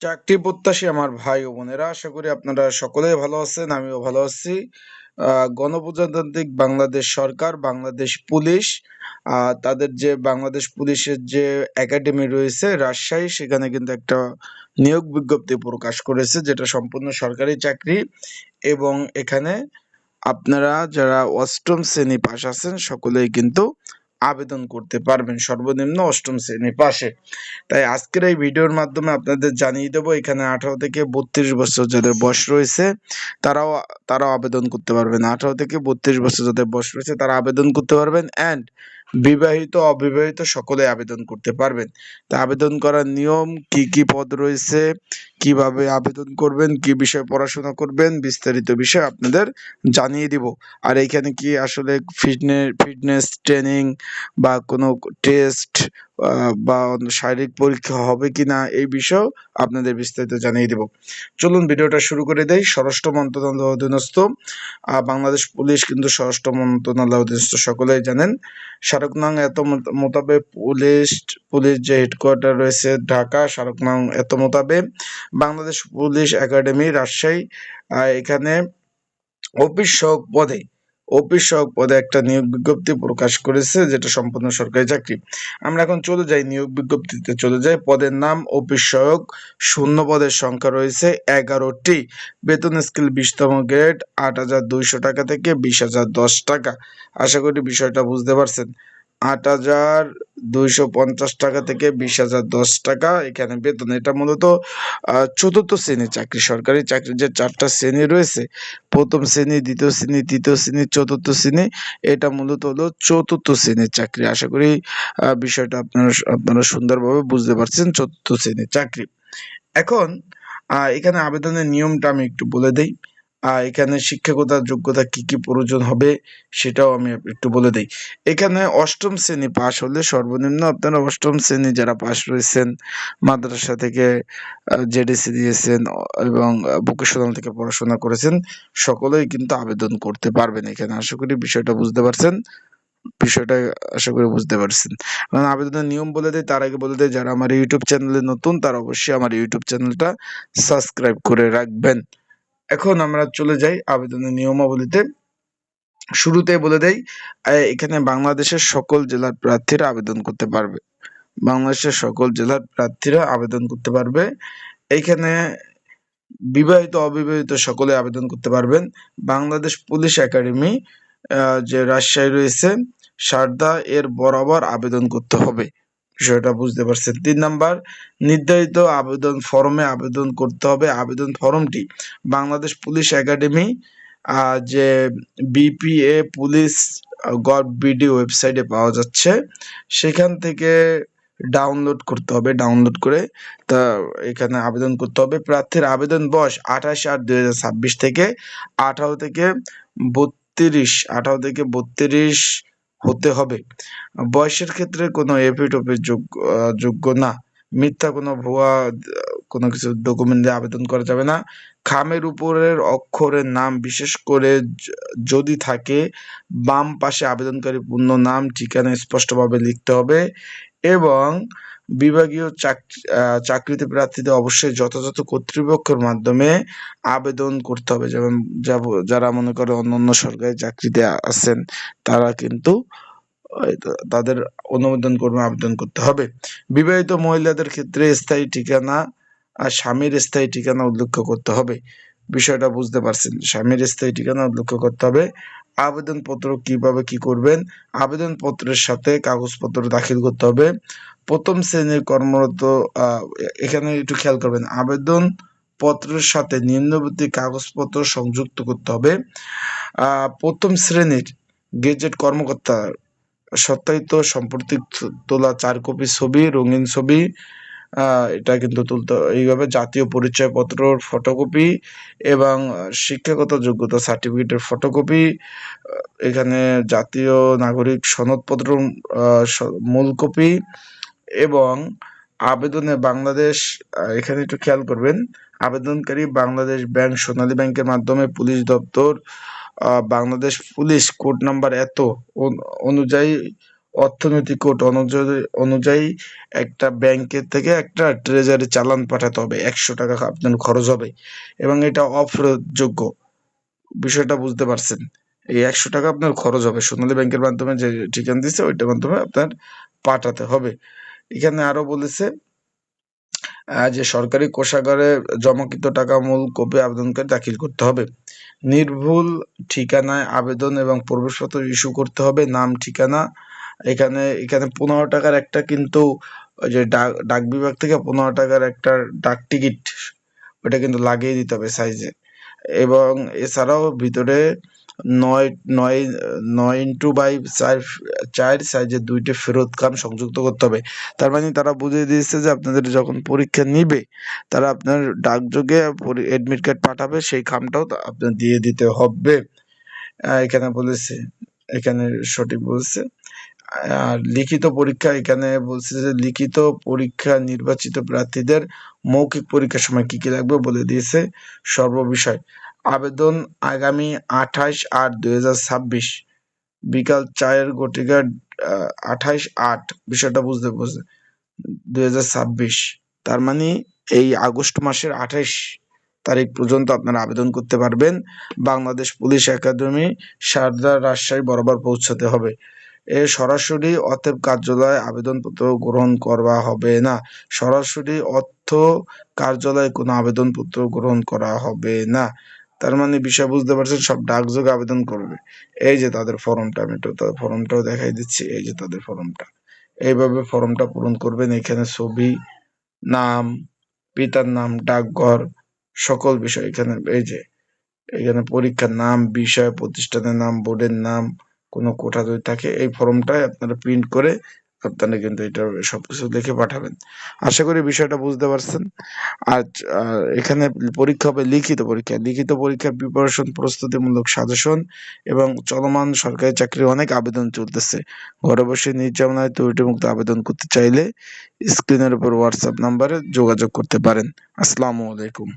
চাকরি প্রত্যাশী আমার ভাই ও বোনেরা, আশা করি আপনারা সকলেই ভালো আছেন। আমিও ভালো আছি। গণপ্রজাতান্ত্রিক বাংলাদেশ সরকার, বাংলাদেশ পুলিশ, তাদের যে বাংলাদেশ পুলিশের যে একাডেমি রয়েছে রাজশাহী, সেখানে কিন্তু একটা নিয়োগ বিজ্ঞপ্তি প্রকাশ করেছে, যেটা সম্পূর্ণ সরকারি চাকরি। এবং এখানে আপনারা যারা অষ্টম শ্রেণী পাশ আছেন সকলেই কিন্তু আবেদন করতে পারবেন, সর্বনিম্ন অষ্টম শ্রেণী পাশে। তাই আজকের এই ভিডিওর মাধ্যমে আপনাদের জানিয়ে দেবো, এখানে 18 থেকে 32 বছর যাদের বয়স রয়েছে তারাও তারাও আবেদন করতে পারবেন। 18 থেকে 32 বছর যাদের বয়স রয়েছে তারা আবেদন করতে পারবেন, অ্যান্ড বিবাহিত অবিবাহিত সকলে আবেদন করতে পারবেন। তা আবেদন করার নিয়ম, কি কি পদ রয়েছে, কিভাবে আবেদন করবেন, কি বিষয়ে পড়াশোনা করবেন, বিস্তারিত বিষয় আপনাদের জানিয়ে দিব। আর এইখানে কি আসলে ফিটনেস ট্রেনিং বা কোনো টেস্ট বা শারীরিক পরীক্ষা হবে কিনা, এই বিষয়েও আপনাদের বিস্তারিত জানিয়ে দেব। চলুন ভিডিওটা শুরু করে দেই। স্বরাষ্ট্র মন্ত্রণালয় অধীনস্থ বাংলাদেশ পুলিশ কিন্তু স্বরাষ্ট্র মন্ত্রণালয় অধীনস্থ, সকলেই জানেন। স্মারক নং এত মোতাবেক পুলিশ যে হেডকোয়ার্টার রয়েছে ঢাকা, স্মারক নং এত মোতাবেক বাংলাদেশ পুলিশ একাডেমি রাজশাহী, এখানে অফিস সহক পদে একটা নিয়োগ বিজ্ঞপ্তি প্রকাশ করেছে, যেটা সম্পূর্ণ সরকারি চাকরি। আমরা এখন চলে যাই, নিয়োগ বিজ্ঞপ্তিতে চলে যাই। পদের নাম অফিস সহায়ক, শূন্য পদের সংখ্যা রয়েছে 11টি। বেতন স্কেল 20তম গ্রেড, 8,200 টাকা থেকে 20,010 টাকা। আশা করি বিষয়টা বুঝতে পারছেন। 8,250 টাকা থেকে 20,010 টাকা এখানে বেতন। এটা মূলত চতুর্থ শ্রেণীর চাকরি। সরকারি চাকরির যে 4টা শ্রেণী রয়েছে, প্রথম শ্রেণী, দ্বিতীয় শ্রেণী, তৃতীয় শ্রেণী, চতুর্থ শ্রেণী, এটা মূলত হলো চতুর্থ শ্রেণীর চাকরি। আশা করি বিষয়টা আপনারা সুন্দরভাবে বুঝতে পারছেন, চতুর্থ শ্রেণীর চাকরি। এখন এখানে আবেদনের নিয়মটা আমি একটু বলে দেই। এখানে শিক্ষাগত যোগ্যতা কি কি প্রয়োজন হবে সেটাও আমি একটু বলে দেই। এখানে অষ্টম শ্রেণী পাশ হলে, সর্বনিম্ন আপনারা অষ্টম শ্রেণী যারা পাশ রয়েছেন, মাদ্রাসা থেকে জেডিসি দিয়েছেন এবং ভোকেশনাল থেকে পড়াশোনা করেছেন, সকলেই কিন্তু আবেদন করতে পারবেন এখানে। আশা করি বিষয়টা বুঝতে পারছেন। বিষয়টা আশা করি বুঝতে পারছেন। কারণ আবেদনের নিয়ম বলে দেয়, তার আগে বলে দেয় যারা আমার ইউটিউব চ্যানেলে নতুন তারা অবশ্যই আমার ইউটিউব চ্যানেলটা সাবস্ক্রাইব করে রাখবেন। এখন আমরা চলে যাই আবেদনের নিয়মাবলীতে। শুরুতে বলে দেই, এখানে বাংলাদেশের সকল জেলার প্রার্থীরা আবেদন করতে পারবে। বাংলাদেশের সকল জেলার প্রার্থীরা আবেদন করতে পারবে। এইখানে বিবাহিত অবিবাহিত সকলে আবেদন করতে পারবেন। বাংলাদেশ পুলিশ একাডেমি যে রাজশাহী রয়েছে সারদা এর বরাবর আবেদন করতে হবে। বিষয়টা বুঝতে পারছেন। 3 নাম্বার, নির্ধারিত আবেদন ফরমে আবেদন করতে হবে। আবেদন ফরমটি বাংলাদেশ পুলিশ একাডেমি যে বিপিএ পুলিশ গভ বিডি ওয়েবসাইটে পাওয়া যাচ্ছে, সেখান থেকে ডাউনলোড করতে হবে। ডাউনলোড করে তা এখানে আবেদন করতে হবে। প্রার্থীর আবেদন বয়স 28/8/2026 থেকে 18 থেকে 32 হতে হবে। বয়সের ক্ষেত্রে কোনো এফিডেভিট যোগ্য না। মিথ্যা কোনো ভুয়া কোনো কিছু ডকুমেন্ট দিয়ে আবেদন করা যাবে না। খামের উপরের অক্ষরের নাম, বিশেষ করে যদি থাকে, বাম পাশে আবেদনকারী পূর্ণ নাম, ঠিকানা স্পষ্টভাবে লিখতে হবে। এবং বিভাগীয় চাকরিতে প্রার্থীদের অবশ্যই যথাযথ কর্তৃপক্ষের মাধ্যমে আবেদন করতে হবে। যেমন যারা মনে করে অন্যান্য সরকারি চাকরিতে আছেন তারা কিন্তু তাদের অনুমোদন ক্রমে আবেদন করতে হবে। বিবাহিত মহিলাদের ক্ষেত্রে স্থায়ী ঠিকানা আর স্বামীর স্থায়ী ঠিকানা উল্লেখ করতে হবে। বিষয়টা বুঝতে পারছেন, স্বামীর স্থায়ী ঠিকানা উল্লেখ করতে হবে। আবেদনপত্র কিভাবে কি করবেন, আবেদনপত্রের সাথে কাগজপত্র দাখিল করতে হবে। প্রথম শ্রেণীর কর্মরত, এখানে একটু খেয়াল করবেন, আবেদন পত্রের সাথে নিম্নবর্তী কাগজপত্র সংযুক্ত করতে হবে। প্রথম শ্রেণীর গেজেট কর্মকর্তা সত্যায়িত সাম্প্রতিক তোলা 4 কপি ছবি, রঙিন ছবি, এটা কিন্তু তুলতে এইভাবে। জাতীয় পরিচয়পত্রর ফটোকপি এবং শিক্ষাগত যোগ্যতা সার্টিফিকেটের ফটোকপি, এখানে জাতীয় নাগরিক সনদপত্র মূল কপি, এবং আবেদনে বাংলাদেশ, এখানে একটু খেয়াল করবেন, আবেদনকারী বাংলাদেশ ব্যাংক, সোনালী ব্যাংকের মাধ্যমে পুলিশ দপ্তর, বাংলাদেশ পুলিশ কোড নাম্বার এত অনুযায়ী অর্থনৈতিক কোড অনুযায়ী একটা ব্যাংকের থেকে একটা ট্রেজারি চালান পাঠাতে হবে, 100 টাকা আপনার খরচ হবে এবং এটা অফেরতযোগ্য। বিষয়টা বুঝতে পারছেন? এই 100 টাকা আপনার খরচ হবে, সোনালী ব্যাংকের মাধ্যমে যে ঠিকানা দিচ্ছে ওইটার মাধ্যমে আপনার পাঠাতে হবে। এখানে আরো বলেছে যে সরকারি কোষাগারে জমাকৃত টাকা মূল কপি আবেদনকারী দাখিল করতে হবে। নির্ভুল ঠিকানায় আবেদন এবং প্রবেশপত্র ইস্যু করতে হবে, নাম ঠিকানা। এখানে এখানে 15 টাকার একটা কিন্তু ওই যে ডাক বিভাগ থেকে 15 টাকার একটা ডাক টিকিট ওটা কিন্তু লাগিয়ে দিতে হবে সাইজে। এবং এছাড়াও ভিতরে 9x4 সাইজের 2টে ফেরত খাম সংযুক্ত করতে হবে। তার মানে তারা বুঝিয়ে দিয়েছে যে আপনাদের যখন পরীক্ষা নিবে তারা আপনার ডাকযোগে এডমিট কার্ড পাঠাবে, সেই খামটাও আপনার দিয়ে দিতে হবে। এখানে বলেছে, এখানে সঠিক বলছে। আর লিখিত পরীক্ষা, এখানে বলছে যে লিখিত পরীক্ষা নির্বাচিত প্রার্থীদের মৌখিক পরীক্ষার সময় কি কি লাগবে বলে দিয়েছে সর্ববিষয়। আবেদন আগামী 28/8/2026 বিকাল 4 28/8 বিষয়টা বুঝতে 2026, তার মানে এই আগস্ট মাসের 28 তারিখ পর্যন্ত আপনারা আবেদন করতে পারবেন। বাংলাদেশ পুলিশ একাডেমি, সারদা, রাজশাহী বরাবর পৌঁছাতে হবে। সরাসরি অতএব কার্যালয়ে আবেদনপত্র গ্রহণ করা হবে না। সরাসরি অর্থ কার্যালয়ে কোনো আবেদনপত্র গ্রহণ করা হবে না। তার মানে বিষয় বুঝতে পারছেন, সব ডাকযোগে আবেদন করবে। এই যে তাদের ফর্মটা, আমি তো তাদের ফর্মটাও দেখাই দিচ্ছি। এই যে তাদের ফর্মটা, এইভাবে ফর্মটা পূরণ করবেন। এখানে ছবি, নাম, পিতার নাম, ডাকঘর, সকল বিষয় এখানে। এই যে এখানে পরীক্ষার নাম, বিষয়, প্রতিষ্ঠানের নাম, বোর্ডের নাম, কোনো কোঠা যদি থাকে এই ফর্মটাই আপনারা প্রিন্ট করে আপনারা কিন্তু এটা সবকিছু লিখে পাঠাবেন। আশা করি বিষয়টা বুঝতে পারছেন। আর এখানে পরীক্ষা হবে লিখিত পরীক্ষা। লিখিত পরীক্ষার প্রিপারেশন, প্রস্তুতিমূলক সাজেশন এবং চলমান সরকারি চাকরির অনেক আবেদন চলতেছে। ঘরে বসে নির্যাতনায় ত্রুটিমুক্ত আবেদন করতে চাইলে স্ক্রিনের উপর হোয়াটসঅ্যাপ নাম্বারে যোগাযোগ করতে পারেন। আসসালামু আলাইকুম।